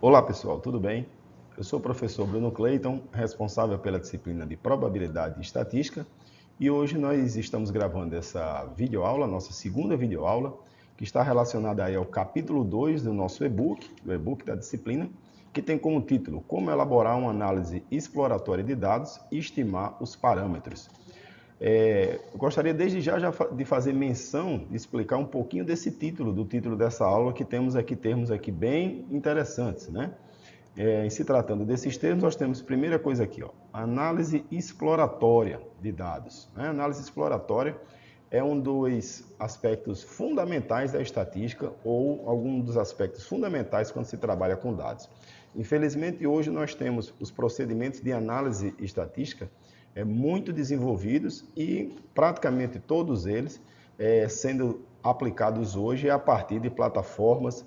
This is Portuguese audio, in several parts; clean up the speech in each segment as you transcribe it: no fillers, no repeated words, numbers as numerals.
Olá pessoal, tudo bem? Eu sou o professor Bruno Clayton, responsável pela disciplina de Probabilidade e Estatística, e hoje nós estamos gravando essa videoaula, nossa segunda videoaula, que está relacionada aí ao capítulo 2 do nosso e-book, do e-book da disciplina, que tem como título Como elaborar uma análise exploratória de dados e estimar os parâmetros. Eu gostaria desde já de fazer menção, de explicar um pouquinho desse título, do título dessa aula, que temos aqui termos aqui bem interessantes, né? Em se tratando desses termos, nós temos a primeira coisa aqui, ó, análise exploratória de dados. Né? Análise exploratória é um dos aspectos fundamentais da estatística ou algum dos aspectos fundamentais quando se trabalha com dados. Infelizmente, hoje nós temos os procedimentos de análise estatística muito desenvolvidos e praticamente todos eles sendo aplicados hoje a partir de plataformas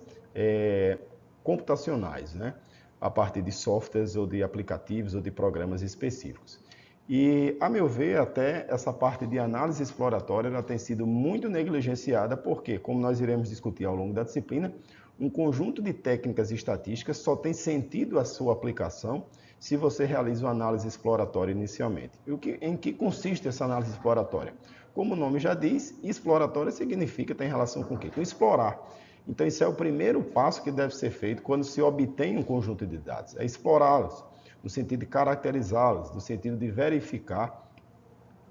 computacionais, né? A partir de softwares ou de aplicativos ou de programas específicos. E, a meu ver, até essa parte de análise exploratória ela tem sido muito negligenciada, porque, como nós iremos discutir ao longo da disciplina, um conjunto de técnicas estatísticas só tem sentido a sua aplicação se você realiza uma análise exploratória inicialmente. Em que consiste essa análise exploratória? Como o nome já diz, exploratória significa, tem relação com o quê? Com explorar. Então, esse é o primeiro passo que deve ser feito quando se obtém um conjunto de dados, é explorá-los, no sentido de caracterizá-los, no sentido de verificar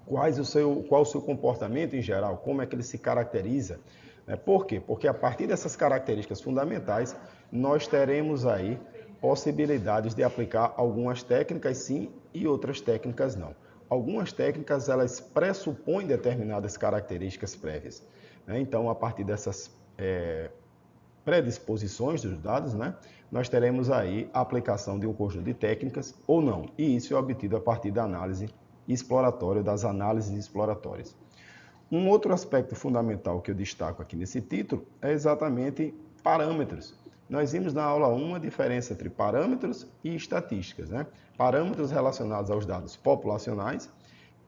qual o seu comportamento em geral, como é que ele se caracteriza. Por quê? Porque a partir dessas características fundamentais, nós teremos aí possibilidades de aplicar algumas técnicas sim e outras técnicas não. Algumas técnicas elas pressupõem determinadas características prévias. Então, a partir dessas predisposições dos dados, né, nós teremos aí a aplicação de um conjunto de técnicas ou não. E isso é obtido a partir da análise exploratória, das análises exploratórias. Um outro aspecto fundamental que eu destaco aqui nesse título é exatamente parâmetros. Nós vimos na aula 1 a diferença entre parâmetros e estatísticas, né? Parâmetros relacionados aos dados populacionais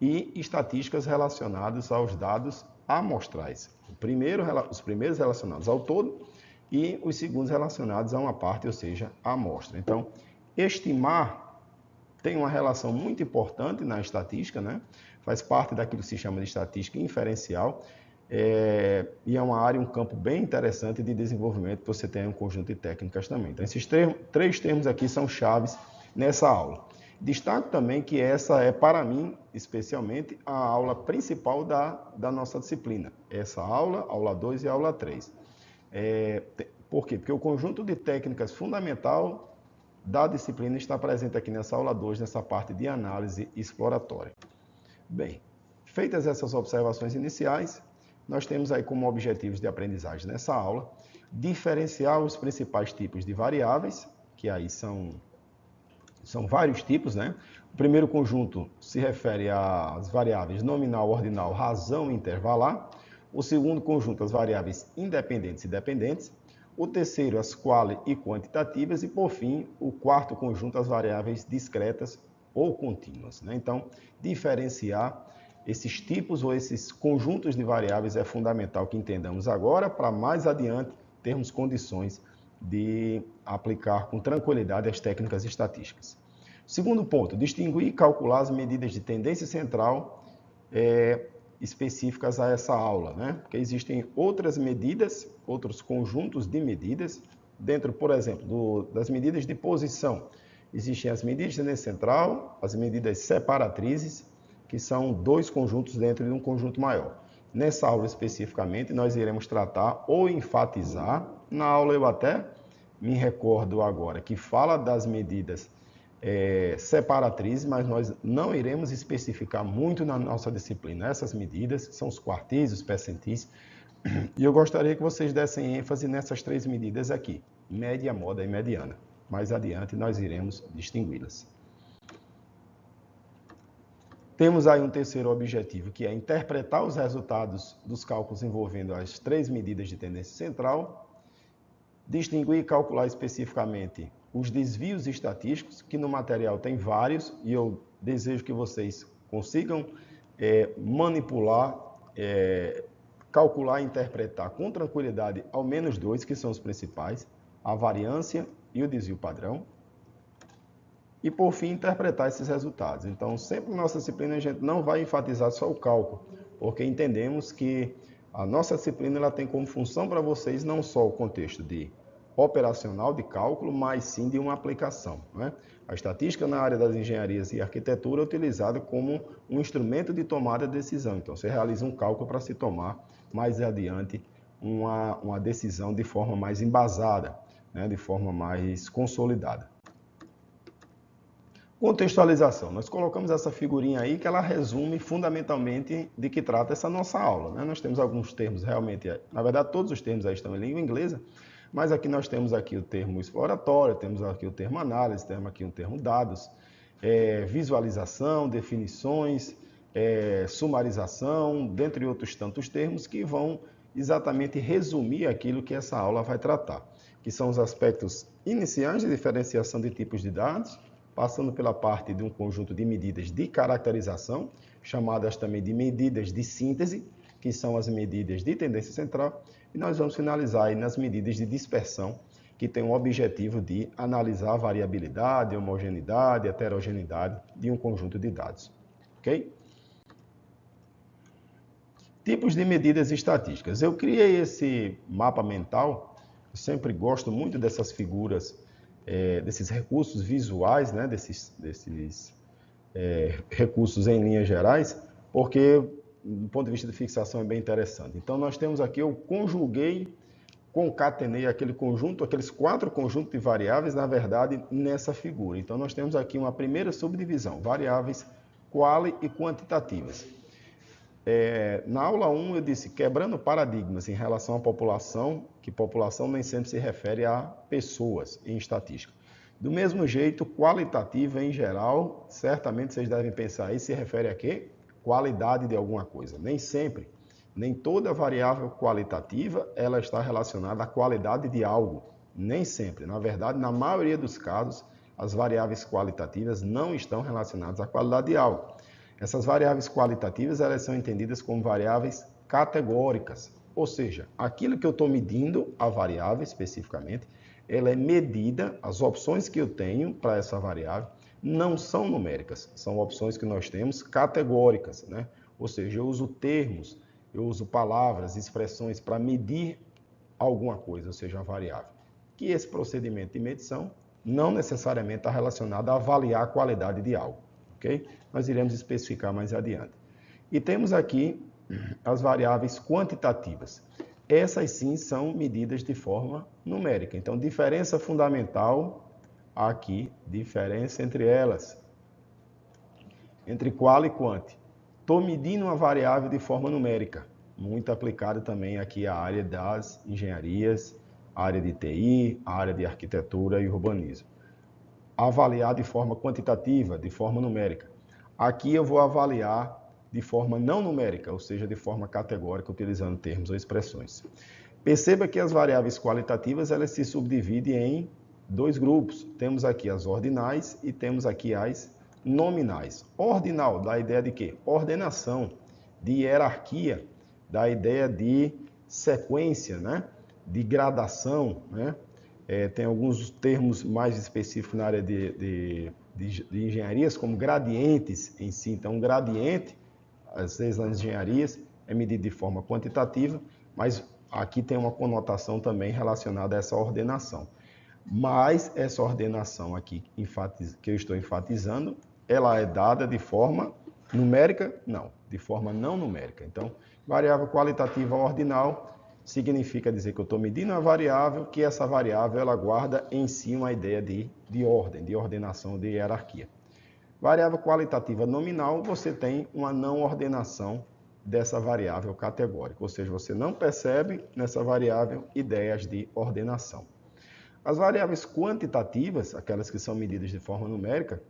e estatísticas relacionadas aos dados amostrais. Os primeiros relacionados ao todo e os segundos relacionados a uma parte, ou seja, a amostra. Então, estimar tem uma relação muito importante na estatística, né? Faz parte daquilo que se chama de estatística inferencial, e é uma área, um campo bem interessante de desenvolvimento, que você tem um conjunto de técnicas também. Então, esses três termos aqui são chaves nessa aula. Destaco também que essa é, para mim, especialmente, a aula principal da nossa disciplina. Essa aula, aula 2 e aula 3. Por quê? Porque o conjunto de técnicas fundamental da disciplina está presente aqui nessa aula 2, nessa parte de análise exploratória. Bem, feitas essas observações iniciais, nós temos aí como objetivos de aprendizagem nessa aula diferenciar os principais tipos de variáveis, que aí são vários tipos, né? O primeiro conjunto se refere às variáveis nominal, ordinal, razão e intervalar. O segundo conjunto, as variáveis independentes e dependentes. O terceiro, as quali e quantitativas. E, por fim, o quarto conjunto, as variáveis discretas ou contínuas, né? Então, diferenciar esses tipos ou esses conjuntos de variáveis é fundamental que entendamos agora, para mais adiante termos condições de aplicar com tranquilidade as técnicas estatísticas. Segundo ponto, distinguir e calcular as medidas de tendência central específicas a essa aula, né? Porque existem outras medidas, outros conjuntos de medidas, dentro, por exemplo, das medidas de posição. Existem as medidas de tendência central, as medidas separatrizes, que são dois conjuntos dentro de um conjunto maior. Nessa aula especificamente, nós iremos tratar ou enfatizar, na aula eu até me recordo agora, que fala das medidas separatrizes, mas nós não iremos especificar muito na nossa disciplina essas medidas, que são os quartis, os percentis, e eu gostaria que vocês dessem ênfase nessas três medidas aqui, média, moda e mediana. Mais adiante nós iremos distingui-las. Temos aí um terceiro objetivo, que é interpretar os resultados dos cálculos envolvendo as três medidas de tendência central, distinguir e calcular especificamente os desvios estatísticos, que no material tem vários, e eu desejo que vocês consigam manipular, calcular e interpretar com tranquilidade ao menos dois, que são os principais, a variância e o desvio padrão. E, por fim, interpretar esses resultados. Então, sempre na nossa disciplina, a gente não vai enfatizar só o cálculo, porque entendemos que a nossa disciplina ela tem como função para vocês não só o contexto de operacional de cálculo, mas sim de uma aplicação, né? A estatística na área das engenharias e arquitetura é utilizada como um instrumento de tomada de decisão. Então, você realiza um cálculo para se tomar mais adiante uma decisão de forma mais embasada, né? De forma mais consolidada. Contextualização. Nós colocamos essa figurinha aí que ela resume fundamentalmente de que trata essa nossa aula, né? Nós temos alguns termos realmente, na verdade todos os termos aí estão em língua inglesa, mas aqui nós temos aqui o termo exploratório, temos aqui o termo análise, temos aqui o termo dados, visualização, definições, sumarização, dentre outros tantos termos que vão exatamente resumir aquilo que essa aula vai tratar, que são os aspectos iniciais de diferenciação de tipos de dados, passando pela parte de um conjunto de medidas de caracterização, chamadas também de medidas de síntese, que são as medidas de tendência central, e nós vamos finalizar aí nas medidas de dispersão, que tem o objetivo de analisar a variabilidade, homogeneidade, heterogeneidade de um conjunto de dados. Ok? Tipos de medidas estatísticas. Eu criei esse mapa mental, eu sempre gosto muito dessas figuras, desses recursos visuais, né, desses recursos em linhas gerais, porque do ponto de vista de fixação é bem interessante. Então nós temos aqui, eu conjuguei, concatenei aquele conjunto, aqueles 4 conjuntos de variáveis, na verdade, nessa figura. Então nós temos aqui uma primeira subdivisão, variáveis quali e quantitativas. Na aula 1 eu disse, quebrando paradigmas em relação à população, que população nem sempre se refere a pessoas em estatística. Do mesmo jeito, qualitativa em geral, certamente vocês devem pensar aí, se refere a quê? Qualidade de alguma coisa. Nem sempre, nem toda variável qualitativa, ela está relacionada à qualidade de algo. Nem sempre. Na verdade, na maioria dos casos, as variáveis qualitativas não estão relacionadas à qualidade de algo. Essas variáveis qualitativas, elas são entendidas como variáveis categóricas, ou seja, aquilo que eu estou medindo, a variável especificamente, ela é medida, as opções que eu tenho para essa variável não são numéricas, são opções que nós temos categóricas, né? Ou seja, eu uso termos, eu uso palavras, expressões para medir alguma coisa, ou seja, a variável. Que esse procedimento de medição não necessariamente está relacionado a avaliar a qualidade de algo. Okay? Nós iremos especificar mais adiante. E temos aqui as variáveis quantitativas. Essas sim são medidas de forma numérica. Então, diferença fundamental aqui, diferença entre elas, entre qual e quant. Estou medindo uma variável de forma numérica, muito aplicada também aqui à área das engenharias, à área de TI, à área de arquitetura e urbanismo. Avaliar de forma quantitativa, de forma numérica. Aqui eu vou avaliar de forma não numérica, ou seja, de forma categórica, utilizando termos ou expressões. Perceba que as variáveis qualitativas elas se subdividem em 2 grupos. Temos aqui as ordinais e temos aqui as nominais. Ordinal dá a ideia de quê? Ordenação, de hierarquia, dá a ideia de sequência, né? De gradação, né? Tem alguns termos mais específicos na área de engenharias, como gradientes em si. Então, um gradiente, às vezes nas engenharias, é medido de forma quantitativa, mas aqui tem uma conotação também relacionada a essa ordenação. Mas essa ordenação aqui que eu estou enfatizando, ela é dada de forma numérica? Não, de forma não numérica. Então, variável qualitativa ordinal significa dizer que eu estou medindo uma variável, que essa variável ela guarda em si uma ideia de ordem, de ordenação, de hierarquia. Variável qualitativa nominal, você tem uma não ordenação dessa variável categórica, ou seja, você não percebe nessa variável ideias de ordenação. As variáveis quantitativas, aquelas que são medidas de forma numérica,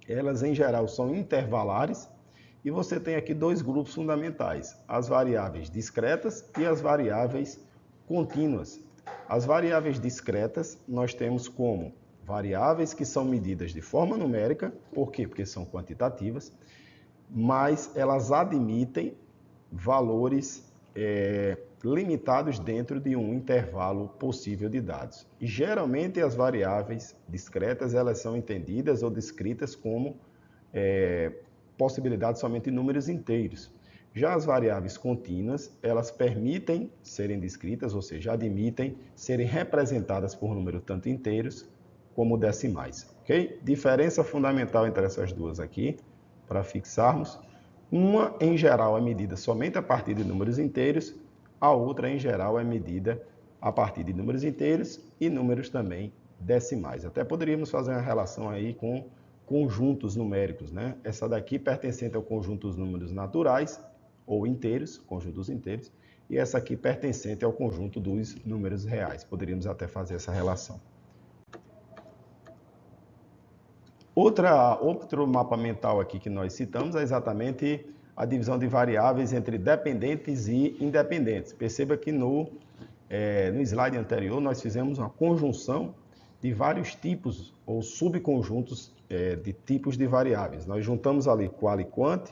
elas em geral são intervalares, e você tem aqui 2 grupos fundamentais, as variáveis discretas e as variáveis contínuas. As variáveis discretas nós temos como variáveis que são medidas de forma numérica, por quê? Porque são quantitativas, mas elas admitem valores limitados dentro de um intervalo possível de dados. E geralmente as variáveis discretas elas são entendidas ou descritas como possibilidade somente de números inteiros. Já as variáveis contínuas, elas permitem serem descritas, ou seja, admitem serem representadas por números tanto inteiros como decimais. Ok? Diferença fundamental entre essas duas aqui, para fixarmos. Uma, em geral, é medida somente a partir de números inteiros, a outra, em geral, é medida a partir de números inteiros e números também decimais. Até poderíamos fazer uma relação aí com conjuntos numéricos, né? Essa daqui pertencente ao conjunto dos números naturais, ou inteiros, conjuntos inteiros, e essa aqui pertencente ao conjunto dos números reais. Poderíamos até fazer essa relação. Outro mapa mental aqui que nós citamos é exatamente a divisão de variáveis entre dependentes e independentes. Perceba que no slide anterior nós fizemos uma conjunção de vários tipos ou subconjuntos de tipos de variáveis. Nós juntamos ali qual e quant.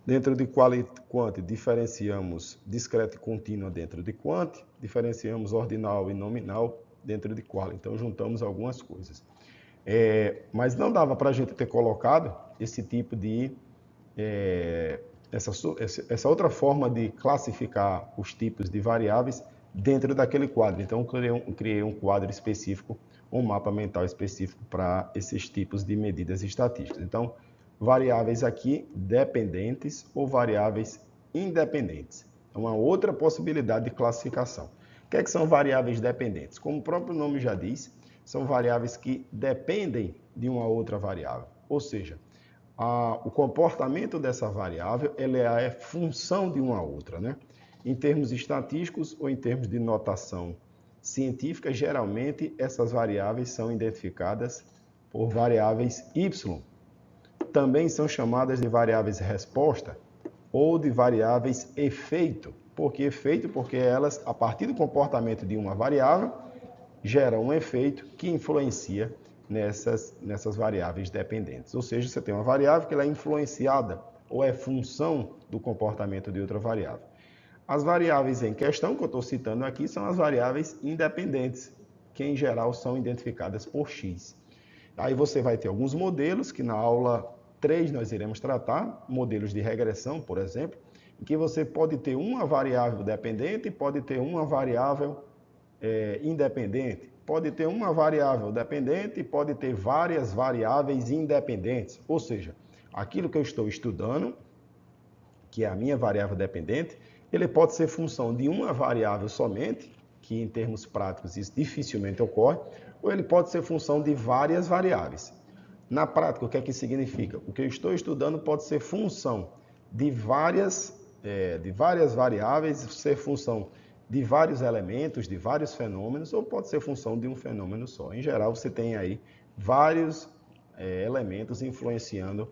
Dentro de qual e quant diferenciamos discreta e contínua dentro de quant, diferenciamos ordinal e nominal dentro de qual. Então juntamos algumas coisas. Mas não dava para a gente ter colocado esse tipo de essa outra forma de classificar os tipos de variáveis dentro daquele quadro. Então criei um quadro específico, um mapa mental específico para esses tipos de medidas estatísticas. Então variáveis aqui dependentes ou variáveis independentes. É uma outra possibilidade de classificação. O que são variáveis dependentes? Como o próprio nome já diz, são variáveis que dependem de uma outra variável. Ou seja, o comportamento dessa variável ela é função de uma outra, né? Em termos estatísticos ou em termos de notação científica, geralmente essas variáveis são identificadas por variáveis y. Também são chamadas de variáveis resposta ou de variáveis efeito. Por que efeito? Porque elas, a partir do comportamento de uma variável, geram um efeito que influencia nessas variáveis dependentes. Ou seja, você tem uma variável que ela é influenciada ou é função do comportamento de outra variável. As variáveis em questão que eu estou citando aqui são as variáveis independentes, que em geral são identificadas por x. Aí você vai ter alguns modelos que na aula 3 nós iremos tratar, modelos de regressão, por exemplo, em que você pode ter uma variável dependente e pode ter uma variável independente. Pode ter uma variável dependente e pode ter várias variáveis independentes. Ou seja, aquilo que eu estou estudando, que é a minha variável dependente, ele pode ser função de uma variável somente, que em termos práticos isso dificilmente ocorre, ou ele pode ser função de várias variáveis. Na prática, o que é que significa? O que eu estou estudando pode ser função de várias variáveis, ser função de vários elementos, de vários fenômenos, ou pode ser função de um fenômeno só. Em geral, você tem aí vários elementos influenciando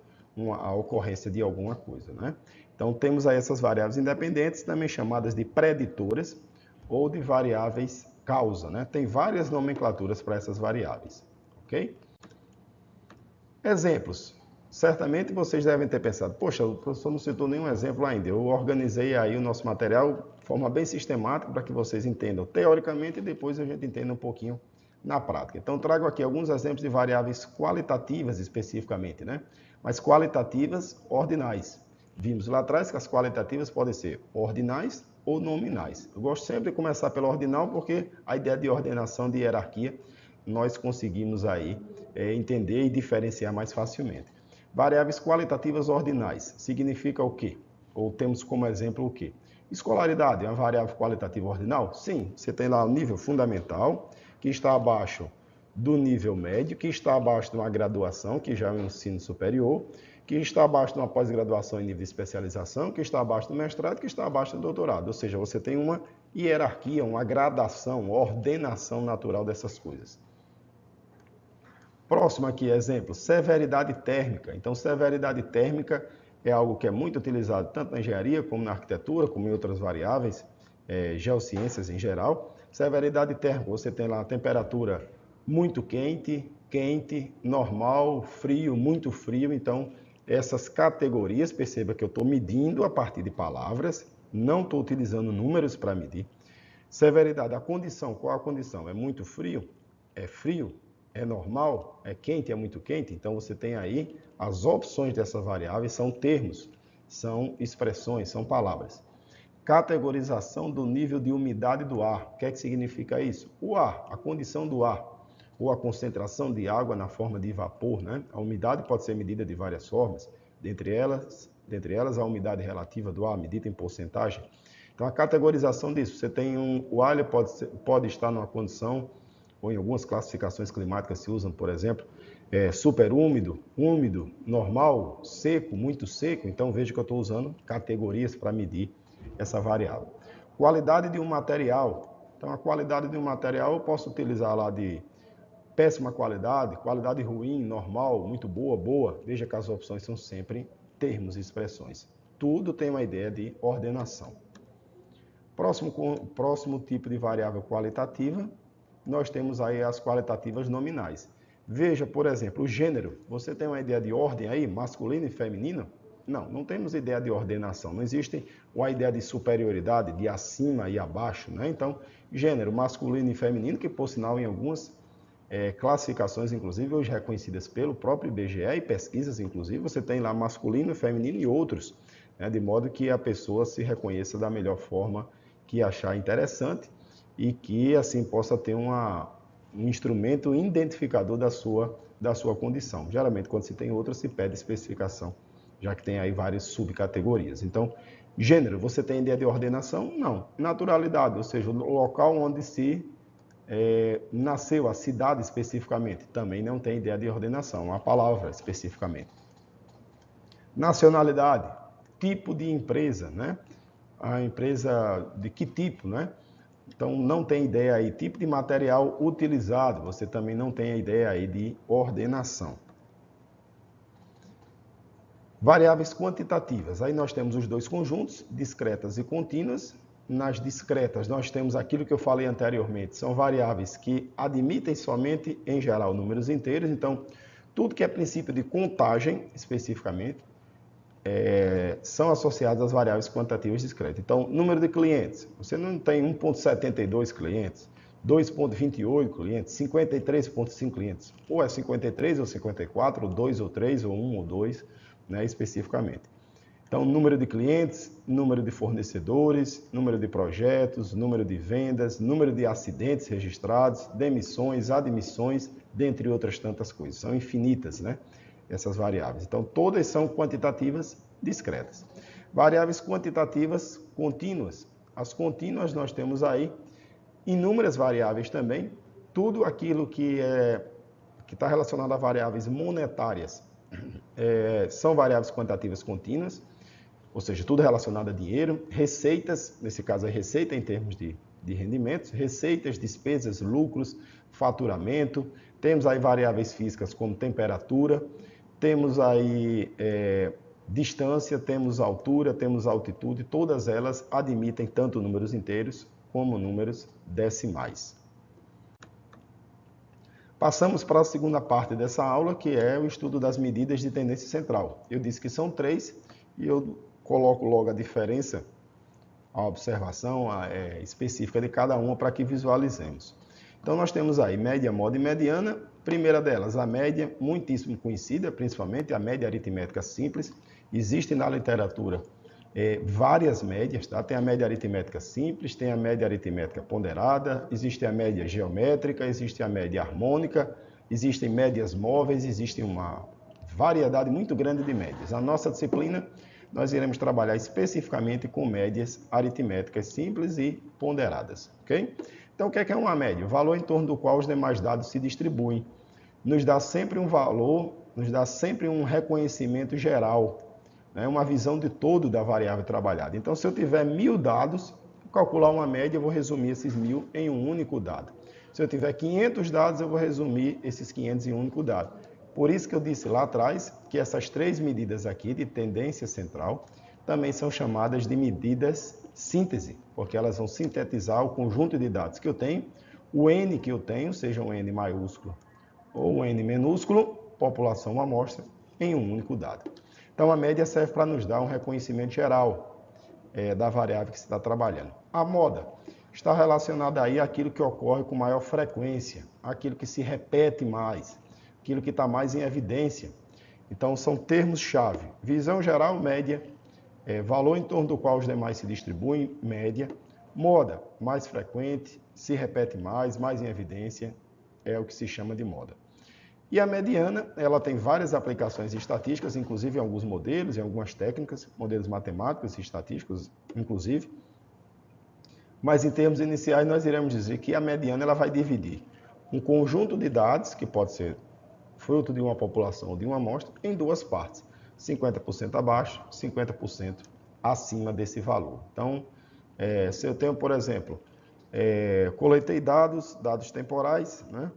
a ocorrência de alguma coisa, né? Então, temos aí essas variáveis independentes, também chamadas de preditoras, ou de variáveis causa, né? Tem várias nomenclaturas para essas variáveis, ok? Exemplos. Certamente vocês devem ter pensado, poxa, o professor não citou nenhum exemplo ainda. Eu organizei aí o nosso material de forma bem sistemática para que vocês entendam teoricamente e depois a gente entenda um pouquinho na prática. Então, trago aqui alguns exemplos de variáveis qualitativas especificamente, né? Mas qualitativas ordinais. Vimos lá atrás que as qualitativas podem ser ordinais ou nominais. Eu gosto sempre de começar pela ordinal porque a ideia de ordenação, de hierarquia, nós conseguimos aí entender e diferenciar mais facilmente. Variáveis qualitativas ordinais significa o quê? Ou temos como exemplo o quê? Escolaridade é uma variável qualitativa ordinal? Sim, você tem lá o nível fundamental, que está abaixo do nível médio, que está abaixo de uma graduação, que já é um ensino superior, que está abaixo de uma pós-graduação em nível de especialização, que está abaixo do mestrado, que está abaixo do doutorado. Ou seja, você tem uma hierarquia, uma gradação, uma ordenação natural dessas coisas. Próximo aqui, exemplo, severidade térmica. Então, severidade térmica é algo que é muito utilizado tanto na engenharia, como na arquitetura, como em outras variáveis, geociências em geral. Severidade térmica, você tem lá a temperatura muito quente, quente, normal, frio, muito frio. Então, essas categorias, perceba que eu estou medindo a partir de palavras, não estou utilizando números para medir. Severidade, a condição, qual a condição? É muito frio? É frio? É normal? É quente? É muito quente? Então você tem aí as opções dessas variáveis, são termos, são expressões, são palavras. Categorização do nível de umidade do ar. O que é que significa isso? O ar, a condição do ar, ou a concentração de água na forma de vapor, né? A umidade pode ser medida de várias formas, dentre elas a umidade relativa do ar, medida em porcentagem. Então, a categorização disso, você tem o ar pode estar numa condição, ou em algumas classificações climáticas se usam, por exemplo, super úmido, úmido, normal, seco, muito seco. Então, veja que eu estou usando categorias para medir essa variável. Qualidade de um material. Então, a qualidade de um material eu posso utilizar lá de péssima qualidade, qualidade ruim, normal, muito boa, boa. Veja que as opções são sempre termos e expressões. Tudo tem uma ideia de ordenação. Próximo tipo de variável qualitativa, nós temos aí as qualitativas nominais. Veja, por exemplo, o gênero. Você tem uma ideia de ordem aí, masculino e feminino? Não, não temos ideia de ordenação. Não existe uma ideia de superioridade, de acima e abaixo, né? Então, gênero masculino e feminino, que por sinal em algumas classificações, inclusive, hoje reconhecidas pelo próprio IBGE e pesquisas, inclusive, você tem lá masculino, feminino e outros, né? De modo que a pessoa se reconheça da melhor forma que achar interessante e que assim possa ter um instrumento identificador da sua condição. Geralmente, quando se tem outra, se pede especificação, já que tem aí várias subcategorias. Então, gênero, você tem ideia de ordenação? Não. Naturalidade, ou seja, o local onde se nasceu, a cidade especificamente, também não tem ideia de ordenação, a palavra especificamente. Nacionalidade, tipo de empresa, né? A empresa de que tipo, né? Então, não tem ideia aí, tipo de material utilizado, você também não tem a ideia aí de ordenação. Variáveis quantitativas, aí nós temos os dois conjuntos, discretas e contínuas. Nas discretas, nós temos aquilo que eu falei anteriormente, são variáveis que admitem somente, em geral, números inteiros. Então, tudo que é princípio de contagem, especificamente, são associadas às variáveis quantitativas discretas. Então, número de clientes, você não tem 1,72 clientes, 2,28 clientes, 53,5 clientes. Ou é 53 ou 54, ou 2 ou 3, ou 1 ou 2, né, especificamente. Então, número de clientes, número de fornecedores, número de projetos, número de vendas, número de acidentes registrados, demissões, admissões, dentre outras tantas coisas. São infinitas, né? Essas variáveis. Então, todas são quantitativas discretas. Variáveis quantitativas contínuas. As contínuas nós temos aí inúmeras variáveis também. Tudo aquilo que está relacionado a variáveis monetárias são variáveis quantitativas contínuas. Ou seja, tudo relacionado a dinheiro, receitas, nesse caso a receita em termos de rendimentos, receitas, despesas, lucros, faturamento, temos aí variáveis físicas como temperatura, temos aí distância, temos altura, temos altitude, todas elas admitem tanto números inteiros como números decimais. Passamos para a segunda parte dessa aula, que é o estudo das medidas de tendência central. Eu disse que são 3 e eu coloco logo a diferença, a observação específica de cada uma para que visualizemos. Então, nós temos aí média, moda e mediana. Primeira delas, a média, muitíssimo conhecida, principalmente a média aritmética simples. Existe na literatura várias médias, tá? Tem a média aritmética simples, tem a média aritmética ponderada, existe a média geométrica, existe a média harmônica, existem médias móveis, existe uma variedade muito grande de médias. A nossa disciplina, nós iremos trabalhar especificamente com médias aritméticas simples e ponderadas, ok? Então, o que é uma média? O valor em torno do qual os demais dados se distribuem. Nos dá sempre um valor, nos dá sempre um reconhecimento geral, né? Uma visão de todo da variável trabalhada. Então, se eu tiver 1000 dados, calcular uma média, eu vou resumir esses 1000 em um único dado. Se eu tiver 500 dados, eu vou resumir esses 500 em um único dado. Por isso que eu disse lá atrás que essas 3 medidas aqui de tendência central também são chamadas de medidas síntese, porque elas vão sintetizar o conjunto de dados que eu tenho, o N que eu tenho, seja um N maiúsculo ou um N minúsculo, população amostra, em um único dado. Então, a média serve para nos dar um reconhecimento geral. da variável que se está trabalhando. A moda está relacionada aí àquilo que ocorre com maior frequência, aquilo que se repete mais, aquilo que está mais em evidência. Então, são termos-chave. Visão geral, média, valor em torno do qual os demais se distribuem, média. Moda, mais frequente, se repete mais em evidência, é o que se chama de moda. E a mediana, ela tem várias aplicações estatísticas, inclusive em alguns modelos, em algumas técnicas, modelos matemáticos e estatísticos, inclusive. Mas em termos iniciais, nós iremos dizer que a mediana ela vai dividir um conjunto de dados, que pode ser fruto de uma população ou de uma amostra, em duas partes, 50% abaixo, 50% acima desse valor. Então, se eu tenho, por exemplo, coletei dados temporais, né?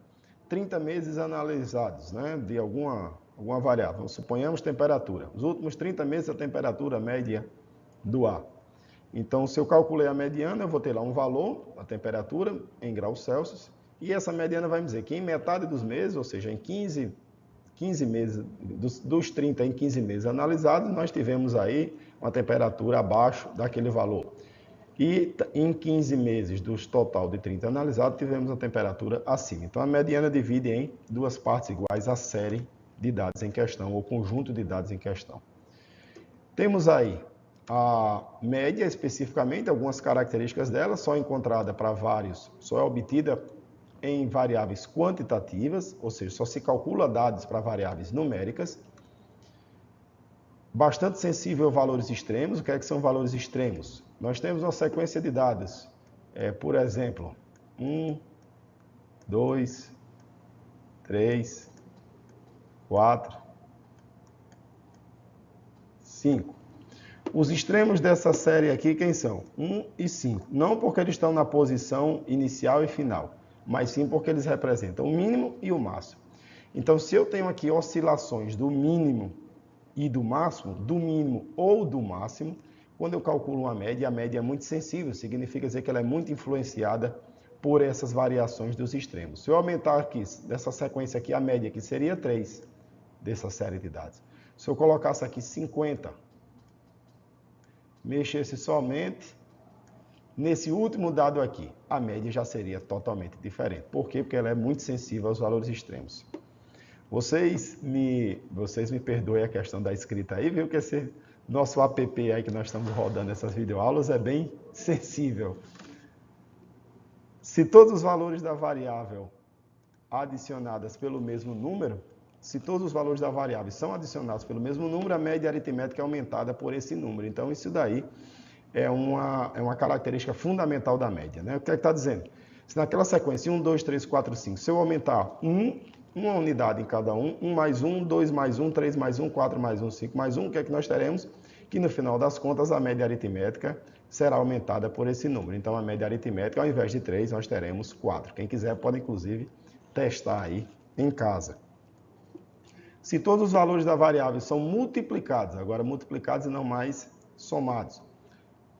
30 meses analisados, né? De alguma variável, suponhamos temperatura. Os últimos 30 meses a temperatura média do ar. Então, se eu calculei a mediana, eu vou ter lá um valor, a temperatura, em graus Celsius, e essa mediana vai me dizer que em metade dos meses, ou seja, em 15 meses, dos 30 em 15 meses analisados, nós tivemos aí uma temperatura abaixo daquele valor. E em 15 meses dos total de 30 analisados, tivemos a temperatura acima. Então, a mediana divide em duas partes iguais a série de dados em questão, ou conjunto de dados em questão. Temos aí a média, especificamente, algumas características dela, só encontrada para vários, só é obtida em variáveis quantitativas, ou seja, só se calcula dados para variáveis numéricas. Bastante sensível a valores extremos. O que são valores extremos? Nós temos uma sequência de dados, por exemplo, 1, 2, 3, 4, 5. Os extremos dessa série aqui, quem são? 1 e 5. Não porque eles estão na posição inicial e final, mas sim porque eles representam o mínimo e o máximo. Então, se eu tenho aqui oscilações do mínimo e do máximo, do mínimo ou do máximo, quando eu calculo uma média, a média é muito sensível, significa dizer que ela é muito influenciada por essas variações dos extremos. Se eu aumentar aqui, dessa sequência aqui, a média aqui seria 3 dessa série de dados. Se eu colocasse aqui 50, mexesse somente nesse último dado aqui, a média já seria totalmente diferente. Por quê? Porque ela é muito sensível aos valores extremos. Vocês me perdoem a questão da escrita aí, viu? Que esse nosso app aí que nós estamos rodando essas videoaulas é bem sensível. Se todos os valores da variável adicionadas pelo mesmo número, se todos os valores da variável são adicionados pelo mesmo número, a média aritmética é aumentada por esse número. Então, isso daí é uma característica fundamental da média, né? O que é que está dizendo? Se naquela sequência 1, 2, 3, 4, 5, se eu aumentar uma unidade em cada 1 mais 1, 2 mais 1, 3 mais 1, 4 mais 1, 5 mais 1, o que é que nós teremos? Que no final das contas a média aritmética será aumentada por esse número. Então, a média aritmética, ao invés de 3, nós teremos 4. Quem quiser pode, inclusive, testar aí em casa. Se todos os valores da variável são multiplicados, agora multiplicados e não mais somados,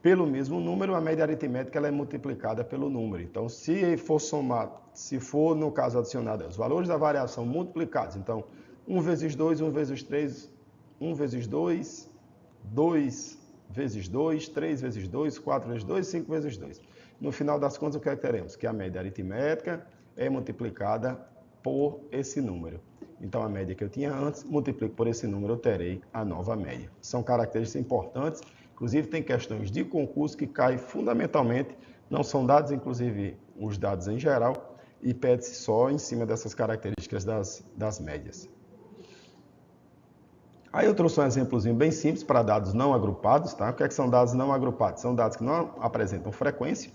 pelo mesmo número, a média aritmética ela é multiplicada pelo número. Então, se for somado, se for, no caso, adicionado, os valores da variável são multiplicados. Então, 1 vezes 2, 1 vezes 3, 1 vezes 2, 2 vezes 2, 3 vezes 2, 4 vezes 2, 5 vezes 2. No final das contas, o que é que teremos? Que a média aritmética é multiplicada por esse número. Então, a média que eu tinha antes, multiplico por esse número, eu terei a nova média. São características importantes. Inclusive, tem questões de concurso que caem fundamentalmente, não são dados, inclusive, os dados em geral, e pede-se só em cima dessas características das médias. Aí eu trouxe um exemplozinho bem simples para dados não agrupados, tá? O que é que são dados não agrupados? São dados que não apresentam frequência.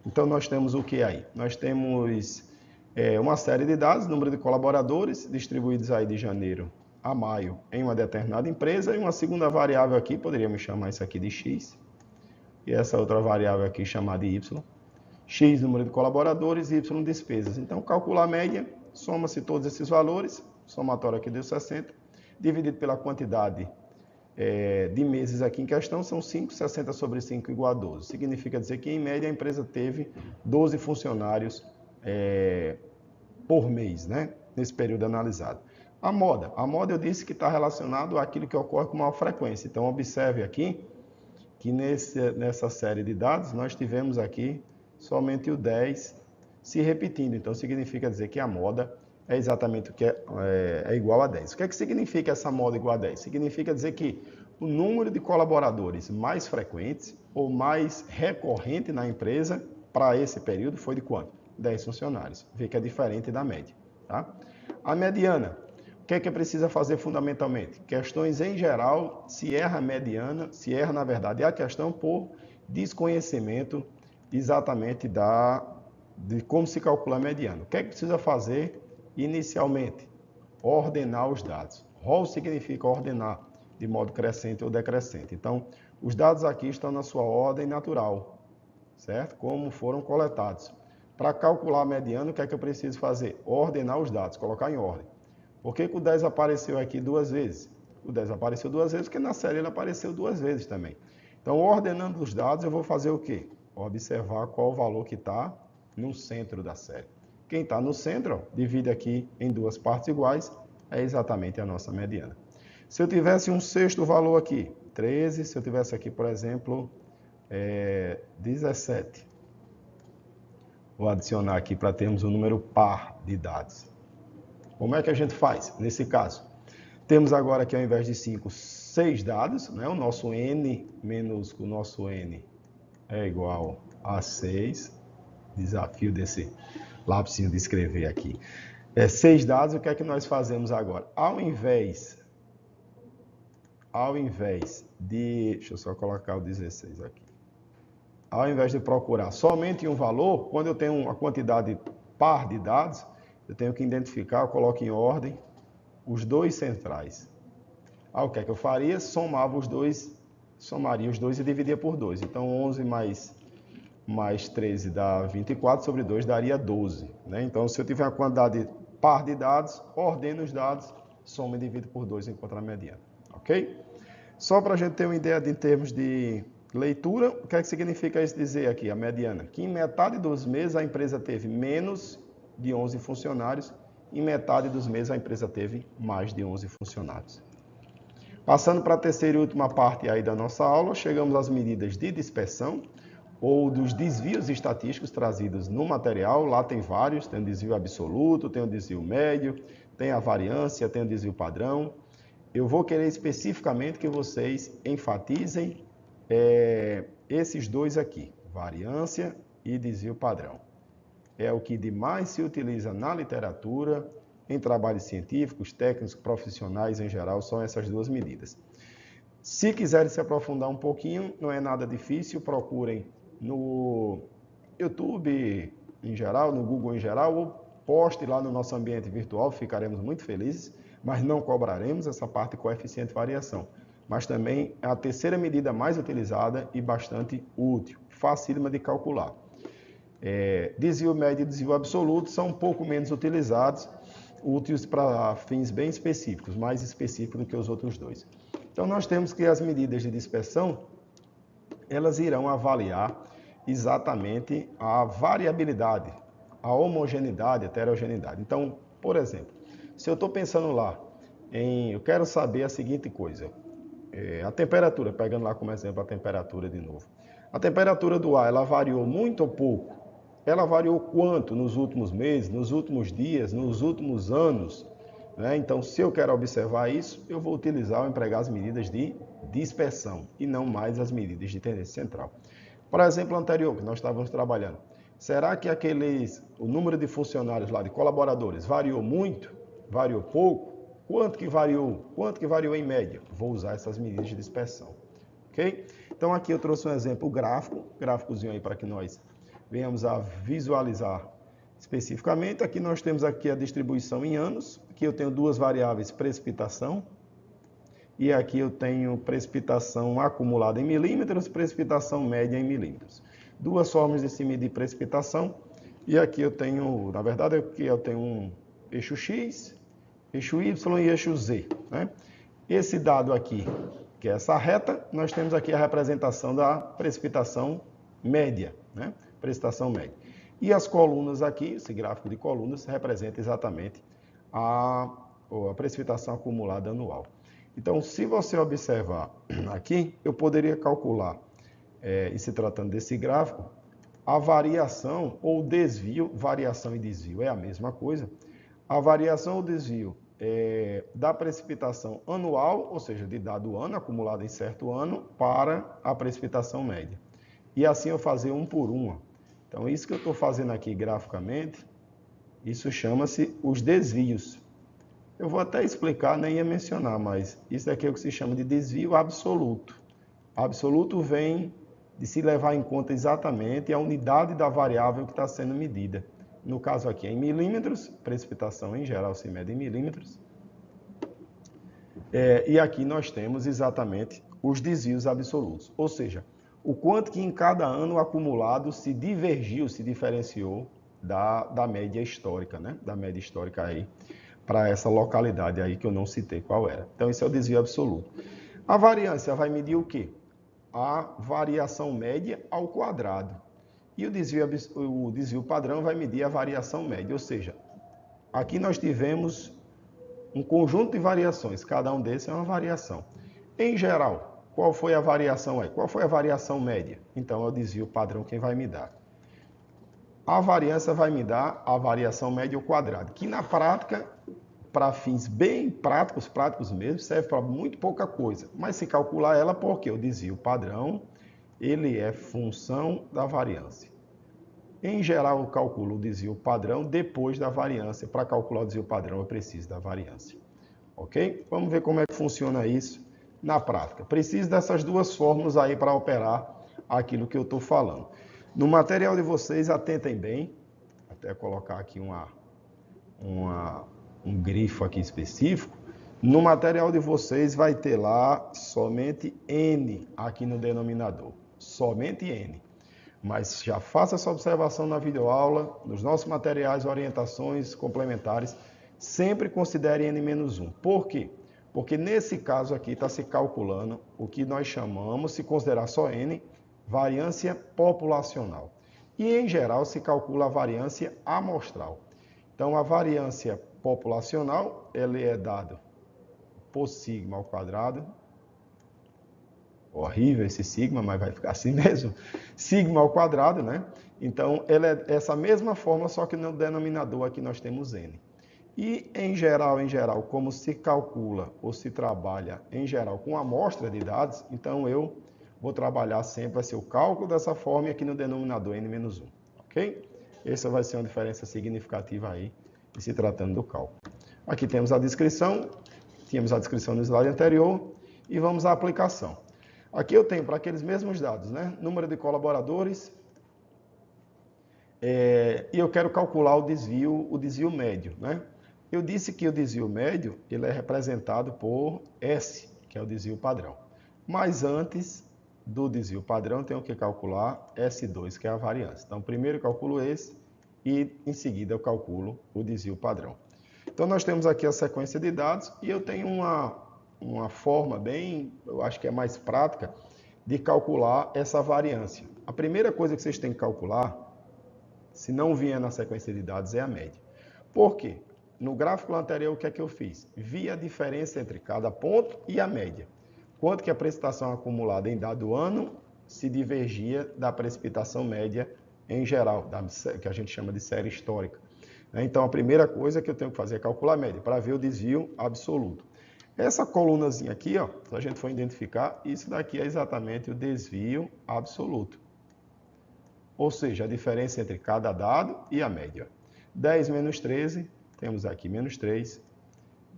Então, nós temos o que aí? Nós temos uma série de dados, número de colaboradores, distribuídos aí de janeiro a maio em uma determinada empresa, e uma segunda variável aqui, poderíamos chamar isso aqui de x, e essa outra variável aqui chamada de y. X, número de colaboradores, y, despesas. Então, calcular a média, soma-se todos esses valores, somatório aqui deu 60, dividido pela quantidade de meses aqui em questão, são 5, 60 sobre 5 igual a 12. Significa dizer que, em média, a empresa teve 12 funcionários por mês, né? Nesse período analisado. A moda eu disse que está relacionado àquilo que ocorre com maior frequência. Então, observe aqui que nessa série de dados nós tivemos aqui somente o 10 se repetindo. Então, significa dizer que a moda é exatamente o que é igual a 10. O que é que significa essa moda igual a 10? Significa dizer que o número de colaboradores mais frequentes ou mais recorrente na empresa para esse período foi de quanto? 10 funcionários. Vê que é diferente da média. Tá? A mediana. O que é que precisa fazer fundamentalmente? Questões em geral, se erra a mediana, se erra na verdade a questão por desconhecimento exatamente de como se calcula a mediana. O que é que precisa fazer inicialmente? Ordenar os dados. ROL significa ordenar de modo crescente ou decrescente. Então, os dados aqui estão na sua ordem natural, certo? Como foram coletados. Para calcular a mediana, o que é que eu preciso fazer? Ordenar os dados, colocar em ordem. Por que o 10 apareceu aqui duas vezes? O 10 apareceu duas vezes porque na série ele apareceu duas vezes também. Então, ordenando os dados, eu vou fazer o quê? Observar qual o valor que está no centro da série. Quem está no centro, ó, divide aqui em duas partes iguais, é exatamente a nossa mediana. Se eu tivesse um sexto valor aqui, 13, se eu tivesse aqui, por exemplo, 17. Vou adicionar aqui para termos um número par de dados. Como é que a gente faz nesse caso? Temos agora aqui, ao invés de 5, 6 dados, né? O nosso n menos o nosso n é igual a 6. Desafio desse lápisinho de escrever aqui. 6 dados, o que é que nós fazemos agora? Ao invés de... Deixa eu só colocar o 16 aqui. Ao invés de procurar somente um valor, quando eu tenho uma quantidade par de dados, eu tenho que identificar, eu coloco em ordem, os dois centrais. O que é que eu faria? Somaria os dois e dividia por 2. Então, 11 mais 13 dá 24, sobre 2 daria 12. Né? Então, se eu tiver uma quantidade par de dados, ordeno os dados, soma e divido por 2 e encontro a mediana. Ok? Só para a gente ter uma ideia em termos de leitura, o que é que significa isso dizer aqui, a mediana? Que em metade dos meses a empresa teve menos de 11 funcionários, em metade dos meses a empresa teve mais de 11 funcionários. Passando para a terceira e última parte aí da nossa aula, chegamos às medidas de dispersão ou dos desvios estatísticos trazidos no material. Lá tem vários, tem o desvio absoluto, tem o desvio médio, tem a variância, tem o desvio padrão. Eu vou querer especificamente que vocês enfatizem esses dois aqui, variância e desvio padrão. É o que de mais se utiliza na literatura, em trabalhos científicos, técnicos, profissionais em geral, são essas duas medidas. Se quiserem se aprofundar um pouquinho, não é nada difícil, procurem no YouTube em geral, no Google em geral, ou poste lá no nosso ambiente virtual, ficaremos muito felizes, mas não cobraremos essa parte de coeficiente de variação. Mas também é a terceira medida mais utilizada e bastante útil, facílima de calcular. Desvio médio e desvio absoluto são um pouco menos utilizados, úteis para fins bem específicos, mais específicos do que os outros dois. Então, nós temos que as medidas de dispersão, elas irão avaliar exatamente a variabilidade, a homogeneidade, a heterogeneidade. Então, por exemplo, se eu estou pensando lá eu quero saber a seguinte coisa, a temperatura, pegando lá como exemplo a temperatura de novo. A temperatura do ar, ela variou muito ou pouco? Ela variou quanto nos últimos meses, nos últimos dias, nos últimos anos? Né? Então, se eu quero observar isso, eu vou utilizar ou empregar as medidas de dispersão e não mais as medidas de tendência central. Por exemplo, anterior, que nós estávamos trabalhando, será que o número de funcionários lá, de colaboradores, variou muito? Variou pouco? Quanto que variou? Quanto que variou em média? Vou usar essas medidas de dispersão. Ok? Então, aqui eu trouxe um exemplo gráficozinho aí para que nós venhamos a visualizar especificamente. Aqui nós temos aqui a distribuição em anos. Aqui eu tenho duas variáveis, precipitação. E aqui eu tenho precipitação acumulada em milímetros, precipitação média em milímetros. Duas formas de se medir precipitação. E aqui eu tenho, na verdade, aqui eu tenho um eixo X, eixo Y e eixo Z. Né? Esse dado aqui, que é essa reta, nós temos aqui a representação da precipitação média. Né? Precipitação média. E as colunas aqui, esse gráfico de colunas, representa exatamente a precipitação acumulada anual. Então, se você observar aqui, eu poderia calcular e se tratando desse gráfico, a variação ou desvio, variação e desvio é a mesma coisa, a variação ou desvio da precipitação anual, ou seja, de dado ano, acumulado em certo ano, para a precipitação média. E assim eu fazer um por uma. Então, isso que eu estou fazendo aqui graficamente, isso chama-se os desvios. Eu vou até explicar, nem ia mencionar, mas isso aqui é o que se chama de desvio absoluto. Absoluto vem de se levar em conta exatamente a unidade da variável que está sendo medida. No caso aqui é em milímetros, precipitação em geral se mede em milímetros. E aqui nós temos exatamente os desvios absolutos, ou seja, o quanto que em cada ano acumulado se divergiu, se diferenciou da média histórica, né? Da média histórica aí, para essa localidade aí que eu não citei qual era. Então, esse é o desvio absoluto. A variância vai medir o quê? A variação média ao quadrado. E o desvio padrão vai medir a variação média, ou seja, aqui nós tivemos um conjunto de variações, cada um desses é uma variação. Em geral, qual foi a variação aí? Qual foi a variação média? Então, é o desvio padrão quem vai me dar. A variância vai me dar a variação média ao quadrado, que na prática, para fins bem práticos mesmo, serve para muito pouca coisa. Mas se calcular ela, porque o desvio padrão, ele é função da variância. Em geral, eu calculo o desvio padrão depois da variância. Para calcular o desvio padrão, eu preciso da variância. Ok? Vamos ver como é que funciona isso na prática. Preciso dessas duas fórmulas aí para operar aquilo que eu estou falando. No material de vocês, atentem bem. Até colocar aqui um grifo aqui específico. No material de vocês vai ter lá somente N aqui no denominador. Somente N. Mas já faça essa observação na videoaula, nos nossos materiais, orientações complementares, sempre considere N-1. Por quê? Porque nesse caso aqui está se calculando o que nós chamamos, se considerar só N, variância populacional. E em geral se calcula a variância amostral. Então a variância populacional, ele é dado por sigma ao quadrado. Horrível esse sigma, mas vai ficar assim mesmo. Sigma ao quadrado, né? Então, ela é essa mesma forma, só que no denominador aqui nós temos N. E, em geral, como se calcula ou se trabalha, em geral, com amostra de dados, então eu vou trabalhar sempre, vai ser o cálculo dessa forma e aqui no denominador N-1, ok? Essa vai ser uma diferença significativa aí, se tratando do cálculo. Aqui temos a descrição, tínhamos a descrição no slide anterior, e vamos à aplicação. Aqui eu tenho para aqueles mesmos dados, né? Número de colaboradores, e eu quero calcular o desvio médio, né? Eu disse que o desvio médio ele é representado por S, que é o desvio padrão. Mas antes do desvio padrão, eu tenho que calcular S2, que é a variância. Então, primeiro eu calculo esse e em seguida eu calculo o desvio padrão. Então, nós temos aqui a sequência de dados e eu tenho uma forma bem, eu acho que é mais prática, de calcular essa variância. A primeira coisa que vocês têm que calcular, se não vier na sequência de dados, é a média. Por quê? No gráfico anterior, o que é que eu fiz? Vi a diferença entre cada ponto e a média. Quanto que a precipitação acumulada em dado ano se divergia da precipitação média em geral, que a gente chama de série histórica. Então, a primeira coisa que eu tenho que fazer é calcular a média, para ver o desvio absoluto. Essa colunazinha aqui, ó, se a gente for identificar, isso daqui é exatamente o desvio absoluto. Ou seja, a diferença entre cada dado e a média. 10 menos 13, temos aqui menos 3.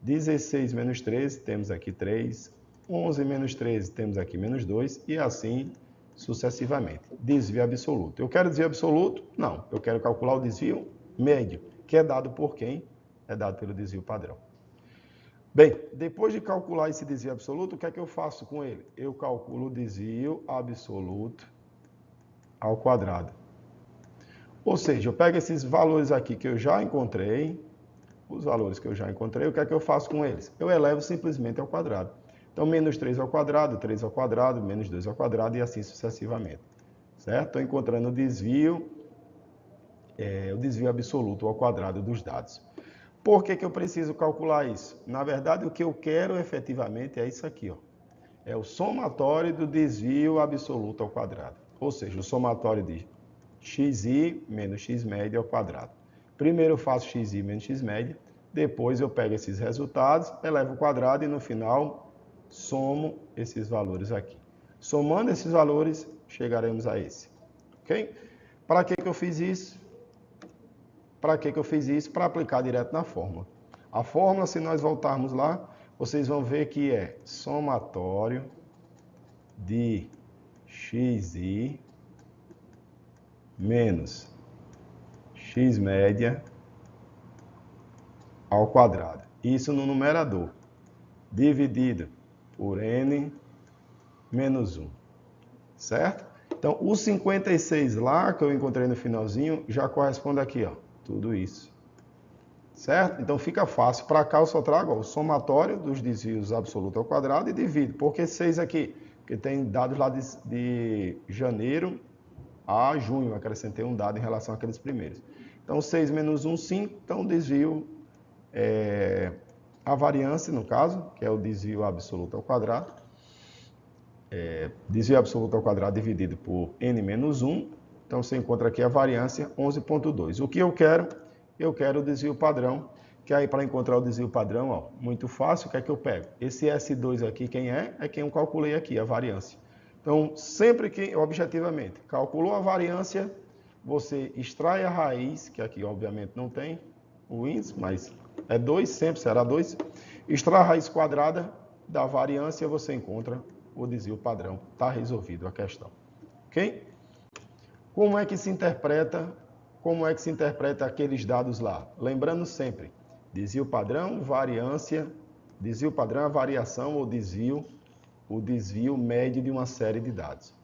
16 menos 13, temos aqui 3. 11 menos 13, temos aqui menos 2. E assim sucessivamente. Desvio absoluto. Eu quero desvio absoluto? Não. Eu quero calcular o desvio médio, que é dado por quem? É dado pelo desvio padrão. Bem, depois de calcular esse desvio absoluto, o que é que eu faço com ele? Eu calculo o desvio absoluto ao quadrado. Ou seja, eu pego esses valores aqui que eu já encontrei, os valores que eu já encontrei, o que é que eu faço com eles? Eu elevo simplesmente ao quadrado. Então, menos 3 ao quadrado, 3 ao quadrado, menos 2 ao quadrado e assim sucessivamente. Certo? Estou encontrando o desvio absoluto ao quadrado dos dados. Por que eu preciso calcular isso? Na verdade, o que eu quero efetivamente é isso aqui, ó. é o somatório do desvio absoluto ao quadrado. Ou seja, o somatório de xi menos x média ao quadrado. Primeiro eu faço xi menos x média, depois eu pego esses resultados, elevo ao quadrado e no final somo esses valores aqui. Somando esses valores, chegaremos a esse. Ok? Para que eu fiz isso? Para que eu fiz isso? Para aplicar direto na fórmula. A fórmula, se nós voltarmos lá, vocês vão ver que é somatório de xi menos x média ao quadrado. Isso no numerador, dividido por n menos 1, certo? Então, o 56 lá, que eu encontrei no finalzinho, já corresponde aqui, ó, tudo isso. Certo? Então, fica fácil. Para cá, eu só trago ó, o somatório dos desvios absolutos ao quadrado e divido. Por que 6 aqui? Porque tem dados lá de janeiro a junho. Acrescentei um dado em relação àqueles primeiros. Então, 6 menos 1, 5. Então, desvio, a variância, no caso, que é o desvio absoluto ao quadrado. Desvio absoluto ao quadrado dividido por n menos 1. Então, você encontra aqui a variância 11,2. O que eu quero? Eu quero o desvio padrão, que aí para encontrar o desvio padrão, ó, muito fácil, o que é que eu pego? Esse S2 aqui, quem é? É quem eu calculei aqui, a variância. Então, sempre que, objetivamente, calculou a variância, você extrai a raiz, que aqui obviamente não tem o índice, mas é 2, sempre será 2. Extrai a raiz quadrada da variância, você encontra o desvio padrão. Está resolvido a questão. Ok? Como é que se interpreta aqueles dados lá? Lembrando sempre, desvio padrão, variância, desvio padrão, a variação ou desvio, o desvio médio de uma série de dados.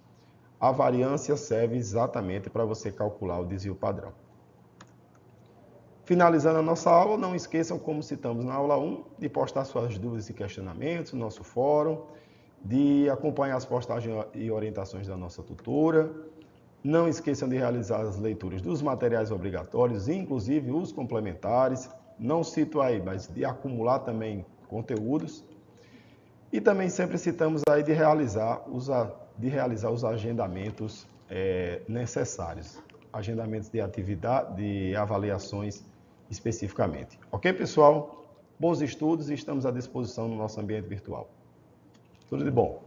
A variância serve exatamente para você calcular o desvio padrão. Finalizando a nossa aula, não esqueçam, como citamos na aula 1, de postar suas dúvidas e questionamentos no nosso fórum, de acompanhar as postagens e orientações da nossa tutora. Não esqueçam de realizar as leituras dos materiais obrigatórios, inclusive os complementares. Não cito aí, mas de acumular também conteúdos. E também sempre citamos aí de realizar os agendamentos necessários. Agendamentos de atividade, de avaliações especificamente. Ok, pessoal? Bons estudos e estamos à disposição no nosso ambiente virtual. Tudo de bom.